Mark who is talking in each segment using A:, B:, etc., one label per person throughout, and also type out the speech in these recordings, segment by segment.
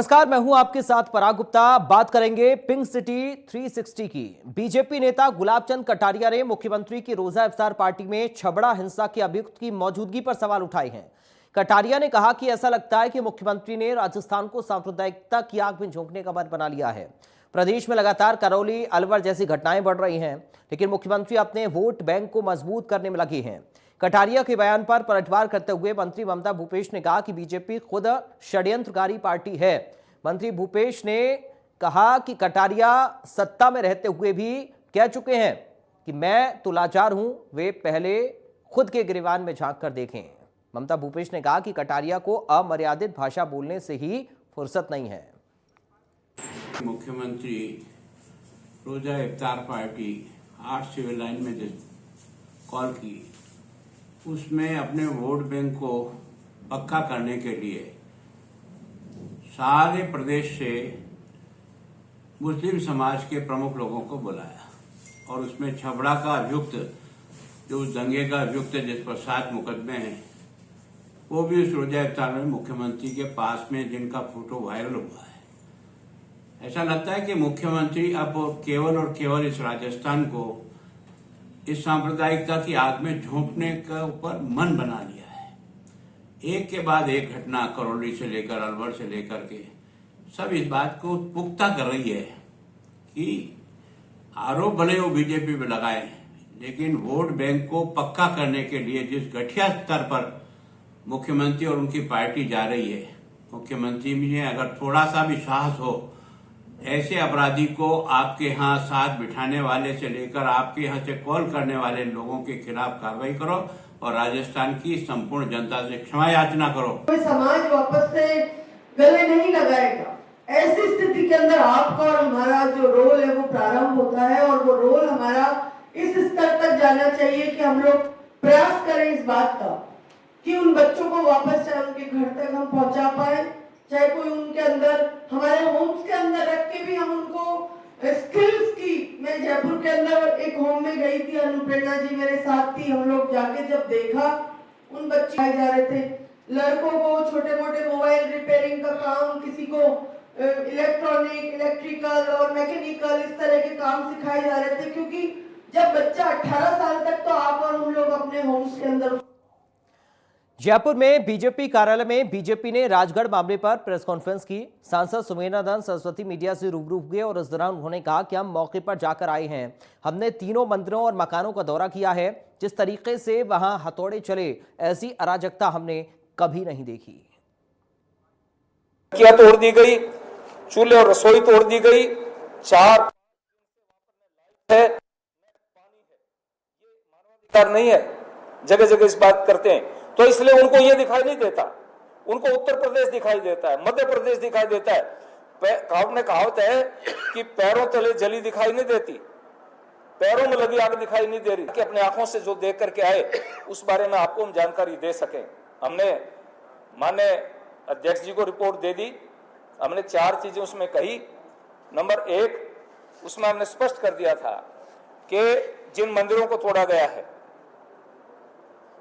A: नमस्कार, मैं हूं आपके साथ पराग गुप्ता। बात करेंगे पिंक सिटी 360 की। बीजेपी नेता गुलाबचंद कटारिया ने मुख्यमंत्री की रोजा इफ्तार पार्टी में छबड़ा हिंसा के अभियुक्त की मौजूदगी पर सवाल उठाए हैं। कटारिया ने कहा कि ऐसा लगता है कि मुख्यमंत्री ने राजस्थान को सांप्रदायिकता की आग में झोंकने का मन बना लिया है। प्रदेश में लगातार करौली, अलवर जैसी घटनाएं बढ़ रही हैं, लेकिन मुख्यमंत्री अपने वोट बैंक को मजबूत करने में लगे हैं। कटारिया के बयान पर पलटवार करते हुए मंत्री ममता भूपेश ने कहा कि बीजेपी खुद षड्यंत्रकारी पार्टी है। मंत्री भूपेश ने कहा कि कटारिया सत्ता में रहते हुए भी कह चुके हैं कि मैं तो लाचार हूं, वे पहले खुद के गिरबान में झांक कर देखें। ममता भूपेश ने कहा कि कटारिया को अमर्यादित भाषा बोलने से ही फुर्सत नहीं है।
B: मुख्यमंत्री रोजा इफ्तार पार्टी 8 सिविल लाइन में कॉल की, उसमें अपने वोट बैंक को पक्का करने के लिए सारे प्रदेश से मुस्लिम समाज के प्रमुख लोगों को बुलाया और उसमें छबड़ा का अभियुक्त, जो उस दंगे का अभियुक्त है जिस पर 7 मुकदमे हैं, वो भी उस रोजा इफ्तार में मुख्यमंत्री के पास में, जिनका फोटो वायरल हुआ है। ऐसा लगता है कि मुख्यमंत्री अब केवल और केवल इस राजस्थान को इस सांप्रदायिकता की आग में झोंकने का ऊपर मन बना लिया है। एक के बाद एक घटना करौली से लेकर अलवर से लेकर के सब इस बात को पुख्ता कर रही है कि आरोप भले वो बीजेपी पे लगाए, लेकिन वोट बैंक को पक्का करने के लिए जिस गठिया स्तर पर मुख्यमंत्री और उनकी पार्टी जा रही है, मुख्यमंत्री में अगर थोड़ा सा भी साहस हो, ऐसे अपराधी को आपके यहाँ साथ बिठाने वाले से लेकर आपके यहाँ से कॉल करने वाले लोगों के खिलाफ कार्रवाई करो और राजस्थान की संपूर्ण जनता से क्षमा याचना करो।
C: कोई समाज वापस से गले नहीं लगाएगा। ऐसी स्थिति के अंदर आपका और हमारा जो रोल है वो प्रारंभ होता है और वो रोल हमारा इस स्तर तक जाना चाहिए कि हम लोग प्रयास करें इस बात का कि उन बच्चों को वापस चाहे उनके घर तक हम पहुंचा पाए, चाहे कोई उनके अंदर, हमारे होम्स के अंदर रख के भी हम उनको स्किल्स की। मैं जयपुर के अंदर एक होम में गई थी, अनुप्रेरणा जी मेरे साथ थी। हम लोग जाके जब देखा, उन बच्चे आए जा रहे थे, लड़कों को छोटे मोटे मोबाइल रिपेयरिंग का काम, किसी को इलेक्ट्रॉनिक, इलेक्ट्रिकल और मैकेनिकल, इस तरह के काम सिखाए जा रहे थे, क्योंकि जब बच्चा 18 साल तक तो आप और हम लोग अपने होम्स के अंदर।
A: जयपुर में बीजेपी कार्यालय में बीजेपी ने राजगढ़ मामले पर प्रेस कॉन्फ्रेंस की। सांसद सुमेधानंद सरस्वती मीडिया से रूबरू हुए और इस दौरान उन्होंने कहा कि हम मौके पर जाकर आए हैं। हमने तीनों मंदिरों और मकानों का दौरा किया है। जिस तरीके से वहां हथौड़े चले, ऐसी अराजकता हमने कभी नहीं देखी।
D: क्या तोड़ दी गई, चूल्हे और रसोई तोड़ दी गई, 4 है, पानी है, ये मानवाधिकार नहीं है। जगह जगह इस बात करते हैं, तो इसलिए उनको ये दिखाई नहीं देता। उनको उत्तर प्रदेश दिखाई देता है, मध्य प्रदेश दिखाई देता है। आपने कहावत है कि पैरों तले जली दिखाई नहीं देती, पैरों में लगी आग दिखाई नहीं दे रही। कि अपने आंखों से जो देख करके आए उस बारे में आपको हम जानकारी दे सकें। हमने माननीय अध्यक्ष जी को रिपोर्ट दे दी। हमने 4 चीजें उसमें कही। नंबर 1, उसमें हमने स्पष्ट कर दिया था कि जिन मंदिरों को तोड़ा गया है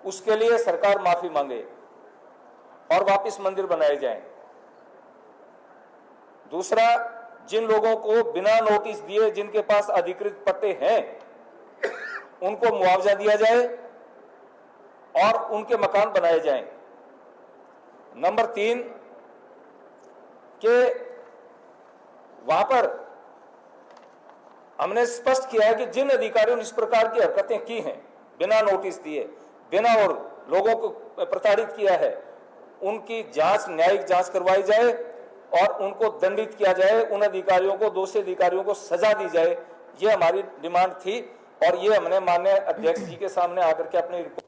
D: उसके लिए सरकार माफी मांगे और वापस मंदिर बनाए जाएं। दूसरा, जिन लोगों को बिना नोटिस दिए जिनके पास अधिकृत पट्टे हैं उनको मुआवजा दिया जाए और उनके मकान बनाए जाएं। नंबर 3, कि वहां पर हमने स्पष्ट किया है कि जिन अधिकारियों ने इस प्रकार की हरकतें की हैं, बिना नोटिस दिए, बिना और लोगों को प्रताड़ित किया है, उनकी जांच, न्यायिक जांच करवाई जाए और उनको दंडित किया जाए। उन अधिकारियों को, दोषी अधिकारियों को सजा दी जाए। ये हमारी डिमांड थी और ये हमने माननीय अध्यक्ष जी के सामने आकर के अपनी रिपोर्ट।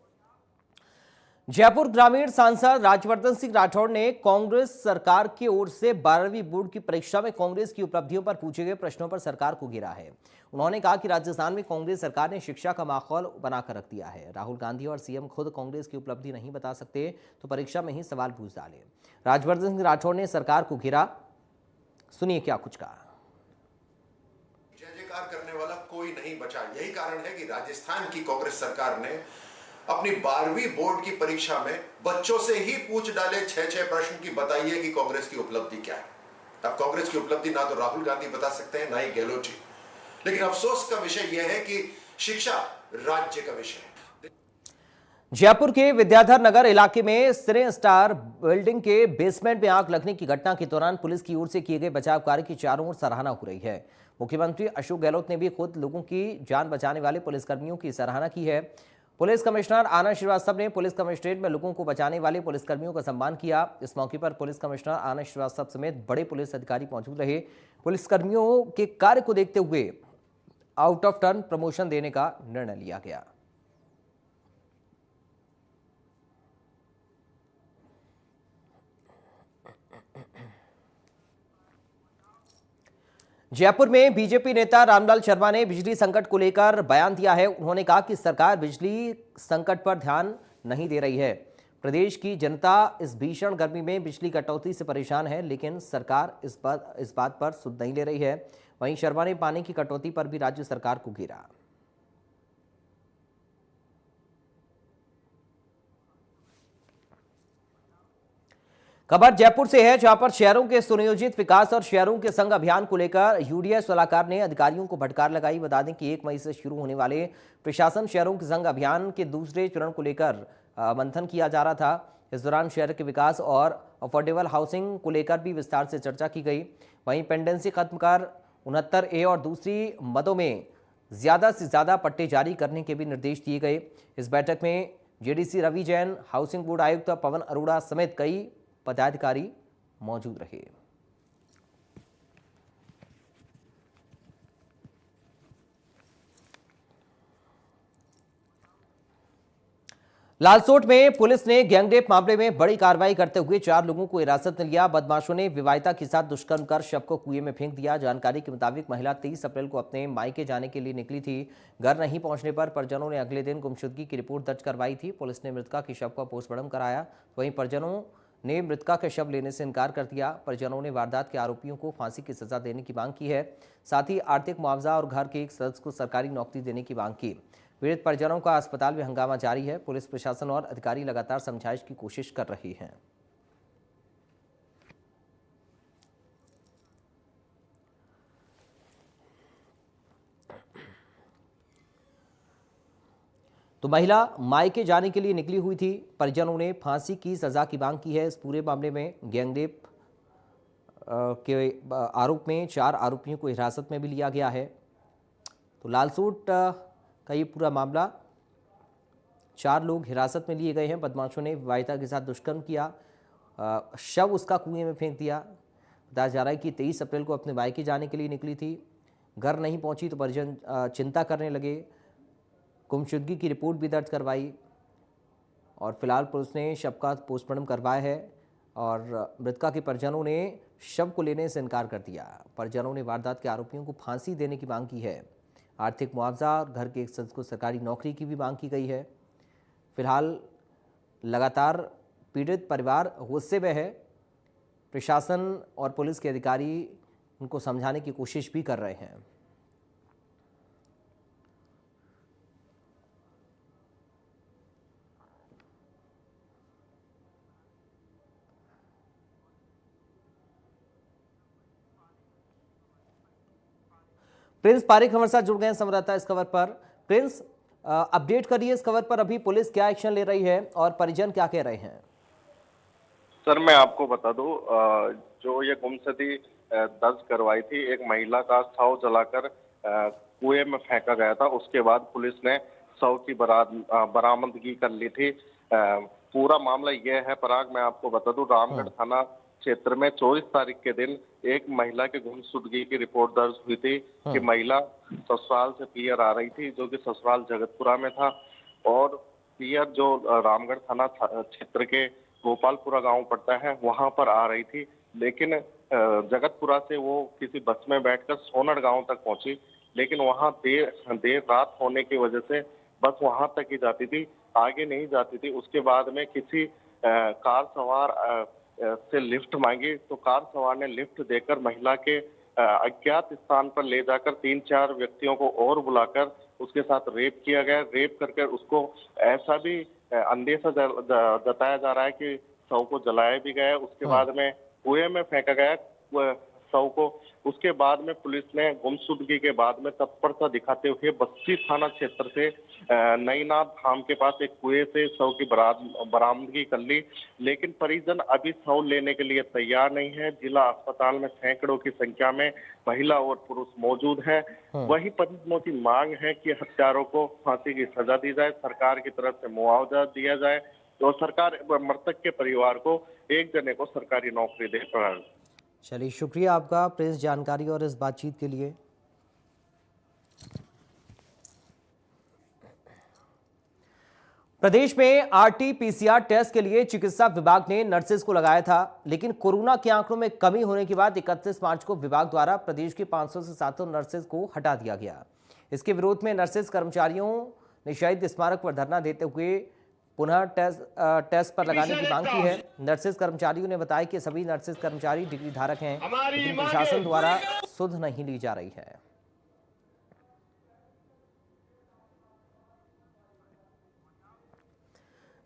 A: जयपुर ग्रामीण सांसद राजवर्धन सिंह राठौड़ ने कांग्रेस सरकार की ओर से 12वीं बोर्ड की परीक्षा में कांग्रेस की उपलब्धियों पर पूछे गए प्रश्नों पर सरकार को घेरा है। उन्होंने कहा कि राजस्थान में कांग्रेस सरकार ने शिक्षा का माहौल बनाकर रख दिया है। राहुल गांधी और सीएम खुद कांग्रेस की उपलब्धि नहीं बता सकते तो परीक्षा में ही सवाल पूछ डाले। राजवर्धन सिंह राठौड़ ने सरकार को घेरा, सुनिए क्या कुछ कहा।
E: जय जयकार करने वाला कोई नहीं बचा। यही कारण है कि राजस्थान की कांग्रेस सरकार ने अपनी 12वीं बोर्ड की परीक्षा में बच्चों से ही पूछ डाले 6-6 प्रश्न की बताइए कि कांग्रेस की उपलब्धि क्या है। अब कांग्रेस की उपलब्धि ना तो राहुल गांधी बता सकते हैं, ना ही गहलोत जी। लेकिन अफसोस का विषय यह है कि शिक्षा राज्य का विषय है।
A: जयपुर के विद्याधर नगर इलाके में सिरे स्टार बिल्डिंग के बेसमेंट में आग लगने की घटना के दौरान पुलिस की ओर से किए गए बचाव कार्य की चारों ओर सराहना हो रही है। मुख्यमंत्री अशोक गहलोत ने भी खुद लोगों की जान बचाने वाले पुलिसकर्मियों की सराहना की है। पुलिस कमिश्नर आनंद श्रीवास्तव ने पुलिस कमिश्नरेट में लोगों को बचाने वाले पुलिसकर्मियों का सम्मान किया। इस मौके पर पुलिस कमिश्नर आनंद श्रीवास्तव समेत बड़े पुलिस अधिकारी मौजूद रहे। पुलिसकर्मियों के कार्य को देखते हुए आउट ऑफ टर्न प्रमोशन देने का निर्णय लिया गया। जयपुर में बीजेपी नेता रामलाल शर्मा ने बिजली संकट को लेकर बयान दिया है। उन्होंने कहा कि सरकार बिजली संकट पर ध्यान नहीं दे रही है। प्रदेश की जनता इस भीषण गर्मी में बिजली कटौती से परेशान है, लेकिन सरकार इस बात पर सुध नहीं ले रही है। वहीं शर्मा ने पानी की कटौती पर भी राज्य सरकार को घेरा। खबर जयपुर से है, जहां पर शहरों के सुनियोजित विकास और शहरों के संघ अभियान को लेकर यूडीएफ सलाहकार ने अधिकारियों को फटकार लगाई। बता दें कि 1 मई से शुरू होने वाले प्रशासन शहरों के संघ अभियान के दूसरे चरण को लेकर मंथन किया जा रहा था। इस दौरान शहर के विकास और अफोर्डेबल हाउसिंग को लेकर भी विस्तार से चर्चा की गई। वहीं पेंडेंसी खत्म कर 69A और दूसरी मदों में ज्यादा से ज्यादा पट्टे जारी करने के भी निर्देश दिए गए। इस बैठक में JDC Ravi Jain, housing board आयुक्त पवन अरोड़ा समेत कई पदाधिकारी मौजूद रहे। लालसोट में पुलिस ने गैंगरेप मामले में बड़ी कार्रवाई करते हुए 4 लोगों को हिरासत में लिया। बदमाशों ने विवाहिता के साथ दुष्कर्म कर शव को कुएं में फेंक दिया। जानकारी के मुताबिक महिला 23 अप्रैल को अपने मायके जाने के लिए निकली थी। घर नहीं पहुंचने पर परिजनों ने अगले दिन गुमशुदगी की रिपोर्ट दर्ज करवाई थी। पुलिस ने मृतका के शव का पोस्टमार्टम कराया। वहीं परिजनों ने मृतका के शव लेने से इनकार कर दिया। परिजनों ने वारदात के आरोपियों को फांसी की सजा देने की मांग की है। साथ ही आर्थिक मुआवजा और घर के एक सदस्य को सरकारी नौकरी देने की मांग की। पीड़ित परिजनों का अस्पताल में हंगामा जारी है। पुलिस प्रशासन और अधिकारी लगातार समझाइश की कोशिश कर रहे हैं। तो महिला मायके जाने के लिए निकली हुई थी। परिजनों ने फांसी की सजा की मांग की है। इस पूरे मामले में गैंगरेप के आरोप में 4 आरोपियों को हिरासत में भी लिया गया है। तो लालसोट का ये पूरा मामला, 4 लोग हिरासत में लिए गए हैं। बदमाशों ने विवाहिता के साथ दुष्कर्म किया, शव उसका कुएं में फेंक दिया। बताया जा रहा है कि 23 अप्रैल को अपने मायके जाने के लिए निकली थी। घर नहीं पहुंची तो परिजन चिंता करने लगे। गुमशुदगी की रिपोर्ट भी दर्ज करवाई और फिलहाल पुलिस ने शव का पोस्टमार्टम करवाया है और मृतका के परिजनों ने शव को लेने से इनकार कर दिया। परिजनों ने वारदात के आरोपियों को फांसी देने की मांग की है। आर्थिक मुआवजा और घर के एक सदस्य को सरकारी नौकरी की भी मांग की गई है। फिलहाल लगातार पीड़ित परिवार गुस्से में है। प्रशासन और पुलिस के अधिकारी उनको समझाने की कोशिश भी कर रहे हैं। प्रिंस पारिक हमारे साथ जुड़ गए हैं संवाददाता इस खबर पर। प्रिंस, अपडेट करिए इस खबर पर, अभी पुलिस क्या एक्शन ले रही है और परिजन क्या कह रहे हैं?
F: सर मैं आपको बता दूं, जो ये गुमशुदगी दर्ज करवाई थी, एक महिला का शव जलाकर कुएं में फेंका गया था। उसके बाद पुलिस ने शव की बरामदगी कर ली थी। पूरा मामला यह है पराग, मैं आपको बता दूं, रामगढ़ थाना क्षेत्र में 24 तारीख के दिन एक महिला की गुमशुदगी की रिपोर्ट दर्ज हुई थी कि महिला ससुराल से पियर आ रही थी, जो कि ससुराल जगतपुरा में था, और पियर जो रामगढ़ थाना क्षेत्र के गोपालपुरा गांव पड़ता है वहां पर आ रही थी। लेकिन जगतपुरा से वो किसी बस में बैठकर सोनड़ गांव तक पहुंची, लेकिन वहां देर रात होने की वजह से बस वहां तक ही जाती थी, आगे नहीं जाती थी। उसके बाद में किसी कार सवार से लिफ्ट मांगी तो कार सवार ने लिफ्ट देकर महिला के अज्ञात स्थान पर ले जाकर 3-4 व्यक्तियों को और बुलाकर उसके साथ रेप किया गया। रेप करके उसको ऐसा भी अंदेशा जताया जा रहा है कि शव को जलाया भी गया। उसके बाद में कुएं में फेंका गया। शव को। उसके बाद में पुलिस ने गुमशुदगी के बाद में तत्परता दिखाते हुए बस्ती थाना क्षेत्र से नईनाथ धाम के पास एक कुएं से शव की बरामदगी कर ली, लेकिन परिजन अभी शव लेने के लिए तैयार नहीं है। जिला अस्पताल में सैकड़ों की संख्या में महिला और पुरुष मौजूद हैं। वही परिजनों की मांग है कि हत्यारों को फांसी की सजा दी जाए, सरकार की तरफ से मुआवजा दिया जाए और सरकार मृतक के परिवार को एक जने को सरकारी नौकरी दे पाए।
A: चलिए, शुक्रिया आपका प्रेस जानकारी और इस बातचीत के लिए। प्रदेश में आरटी-पीसीआर टेस्ट के लिए चिकित्सा विभाग ने नर्सेज को लगाया था, लेकिन कोरोना के आंकड़ों में कमी होने के बाद 31 मार्च को विभाग द्वारा प्रदेश के 500 से 700 नर्सेज को हटा दिया गया। इसके विरोध में नर्सेज कर्मचारियों ने शहीद स्मारक पर धरना देते हुए पुनः टेस्ट पर लगाने की मांग की है। नर्सेज कर्मचारियों ने बताया कि सभी नर्सेज कर्मचारी डिग्री धारक हैं, लेकिन प्रशासन द्वारा सुध नहीं ली जा रही है।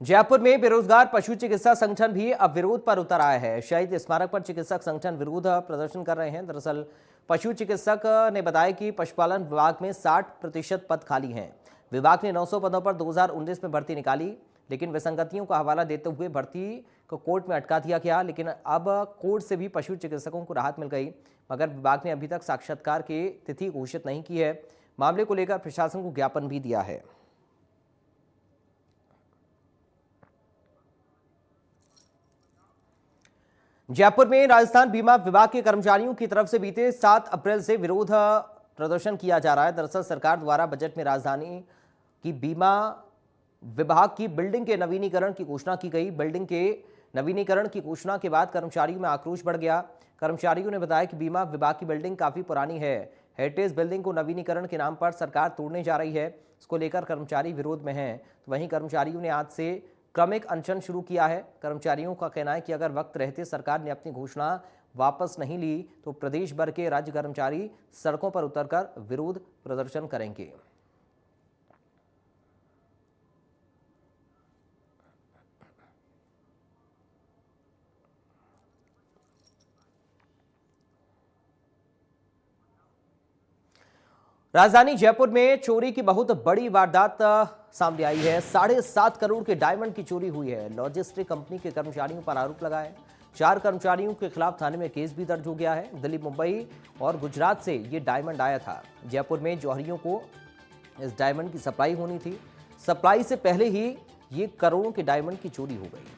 A: जयपुर में बेरोजगार पशु चिकित्सा संगठन भी अब विरोध पर उतर आया है। शहीद स्मारक पर चिकित्सक संगठन विरोध प्रदर्शन कर रहे हैं। दरअसल पशु चिकित्सक ने बताया कि पशुपालन विभाग में 60% पद खाली हैं। विभाग ने 900 पदों पर 2019 में भर्ती निकाली, लेकिन विसंगतियों का हवाला देते हुए भर्ती को कोर्ट में अटका दिया गया। लेकिन अब कोर्ट से भी पशु चिकित्सकों को राहत मिल गई, मगर विभाग ने अभी तक साक्षात्कार की तिथि घोषित नहीं की है। मामले को लेकर प्रशासन को ज्ञापन भी दिया है। जयपुर में राजस्थान बीमा विभाग के कर्मचारियों की तरफ से बीते 7 अप्रैल से विरोध प्रदर्शन किया जा रहा है। दरअसल सरकार द्वारा बजट में राजधानी की बीमा विभाग की बिल्डिंग के नवीनीकरण की घोषणा की गई। बिल्डिंग के नवीनीकरण की घोषणा के बाद कर्मचारियों में आक्रोश बढ़ गया। कर्मचारियों ने बताया कि बीमा विभाग की बिल्डिंग काफी पुरानी है। हेरिटेज बिल्डिंग को नवीनीकरण के नाम पर सरकार तोड़ने जा रही है। इसको लेकर कर्मचारी विरोध में हैं। तो वहीं कर्मचारियों ने आज से क्रमिक अनशन शुरू किया है। कर्मचारियों का कहना है कि अगर वक्त रहते सरकार ने अपनी घोषणा वापस नहीं ली तो प्रदेश भर के राज्य कर्मचारी सड़कों पर उतरकर विरोध प्रदर्शन करेंगे। राजधानी जयपुर में चोरी की बहुत बड़ी वारदात सामने आई है। 7.5 करोड़ के डायमंड की चोरी हुई है। लॉजिस्टिक कंपनी के कर्मचारियों पर आरोप लगा है। 4 कर्मचारियों के खिलाफ थाने में केस भी दर्ज हो गया है। दिल्ली, मुंबई और गुजरात से ये डायमंड आया था। जयपुर में जौहरियों को इस डायमंड की सप्लाई होनी थी। सप्लाई से पहले ही ये करोड़ों के डायमंड की चोरी हो गई।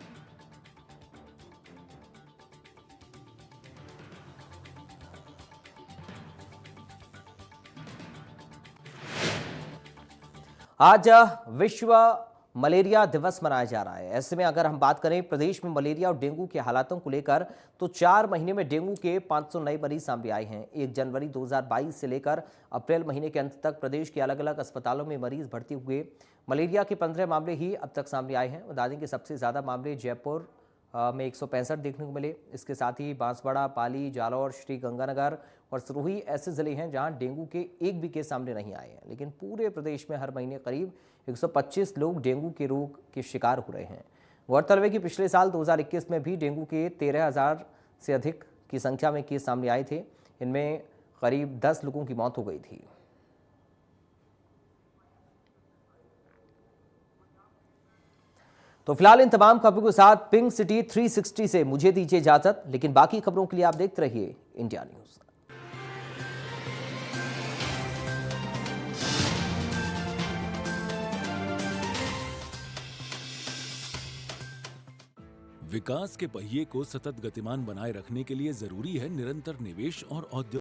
A: आज विश्व मलेरिया दिवस मनाया जा रहा है। ऐसे में अगर हम बात करें प्रदेश में मलेरिया और डेंगू के हालातों को लेकर, तो 4 महीने में डेंगू के 500 नए मरीज सामने आए हैं। 1 जनवरी 2022 से लेकर अप्रैल महीने के अंत तक प्रदेश के अलग अलग अस्पतालों में मरीज भर्ती हुए। मलेरिया के 15 मामले ही अब तक सामने आए हैं। बता दें कि सबसे ज़्यादा मामले जयपुर में 165 देखने को मिले। इसके साथ ही बांसवाड़ा, पाली, जालौर, श्री गंगानगर और सिरोही ऐसे जिले हैं जहां डेंगू के एक भी केस सामने नहीं आए हैं। लेकिन पूरे प्रदेश में हर महीने करीब 125 लोग डेंगू के रोग के शिकार हो रहे हैं। गौरतलब है कि पिछले साल 2021 में भी डेंगू के 13,000 से अधिक की संख्या में केस सामने आए थे। इनमें करीब 10 लोगों की मौत हो गई थी। तो फिलहाल इन तमाम खबरों के साथ पिंक सिटी 360 से मुझे दीजिए इजाजत, लेकिन बाकी खबरों के लिए आप देखते रहिए इंडिया न्यूज।
G: विकास के पहिए को सतत गतिमान बनाए रखने के लिए जरूरी है निरंतर निवेश और औद्योगिक